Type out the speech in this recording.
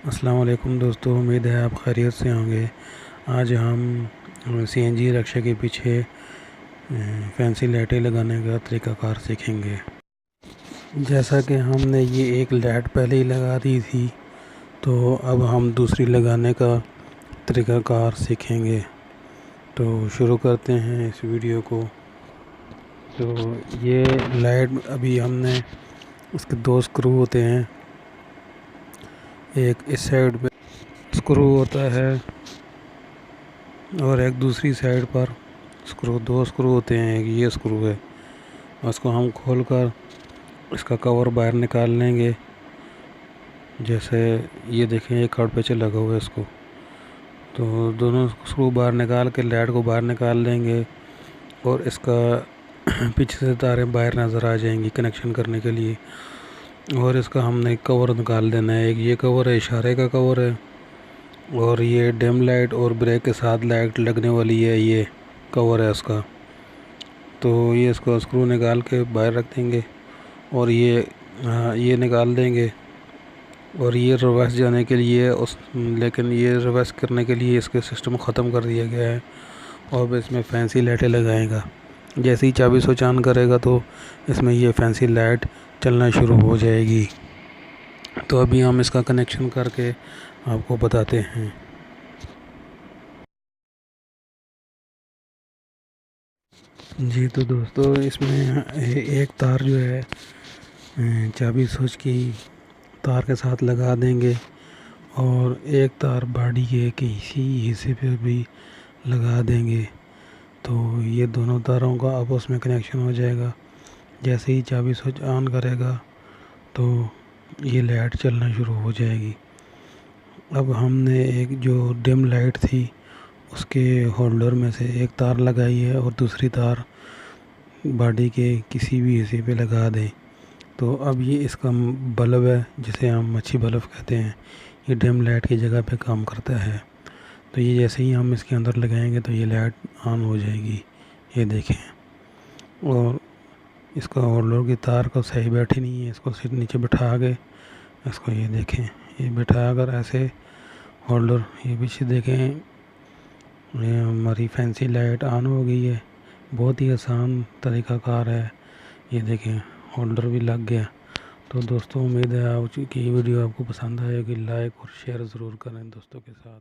अस्सलाम वालेकुम दोस्तों, उम्मीद है आप खैरियत से होंगे। आज हम सीएनजी रिक्शा के पीछे फैंसी लाइटें लगाने का तरीक़ाकार सीखेंगे। जैसा कि हमने ये एक लाइट पहले ही लगा दी थी, तो अब हम दूसरी लगाने का तरीक़ाकार सीखेंगे। तो शुरू करते हैं इस वीडियो को। तो ये लाइट अभी हमने इसके दो स्क्रू होते हैं, एक इस साइड पे स्क्रू होता है और एक दूसरी साइड पर दो स्क्रू होते हैं। एक ये स्क्रू है, उसको हम खोलकर इसका कवर बाहर निकाल लेंगे। जैसे ये देखें, ये कार्ड पे लगा हुआ है इसको, तो दोनों स्क्रू बाहर निकाल के लाइट को बाहर निकाल लेंगे और इसका पीछे से तारें बाहर नज़र आ जाएंगी कनेक्शन करने के लिए। और इसका हमने कवर निकाल देना है। एक ये कवर है, इशारे का कवर है, और ये डिम लाइट और ब्रेक के साथ लाइट लगने वाली है, ये कवर है उसका। तो ये इसको स्क्रू निकाल के बाहर रख देंगे और ये निकाल देंगे। और ये रिवर्स जाने के लिए लेकिन ये रिवर्स करने के लिए इसके सिस्टम ख़त्म कर दिया गया है और अब इसमें फैंसी लाइटें लगाएगा। जैसे ही चाबी स्विच ऑन करेगा तो इसमें ये फैंसी लाइट चलना शुरू हो जाएगी। तो अभी हम इसका कनेक्शन करके आपको बताते हैं। जी तो दोस्तों, इसमें एक तार जो है चाबी स्विच की तार के साथ लगा देंगे और एक तार बॉडी के किसी हिस्से पे भी लगा देंगे। तो ये दोनों तारों का आपस में कनेक्शन हो जाएगा। जैसे ही चाबी स्विच ऑन करेगा तो ये लाइट चलना शुरू हो जाएगी। अब हमने एक जो डिम लाइट थी उसके होल्डर में से एक तार लगाई है और दूसरी तार बॉडी के किसी भी हिस्से पे लगा दें। तो अब ये इसका बल्ब है, जिसे हम मच्छी बल्ब कहते हैं, ये डिम लाइट की जगह पे काम करता है। तो ये जैसे ही हम इसके अंदर लगाएंगे तो ये लाइट ऑन हो जाएगी, ये देखें। और इसका होल्डर की तार को सही बैठी नहीं है, इसको सिर्फ नीचे बिठा के इसको ये देखें, ये बिठा कर ऐसे होल्डर ये पीछे देखें, ये हमारी फैंसी लाइट ऑन हो गई है। बहुत ही आसान तरीक़ाकार है, ये देखें होल्डर भी लग गया। तो दोस्तों, उम्मीद है कि ये वीडियो आपको पसंद आएगी। लाइक और शेयर ज़रूर करें दोस्तों के साथ।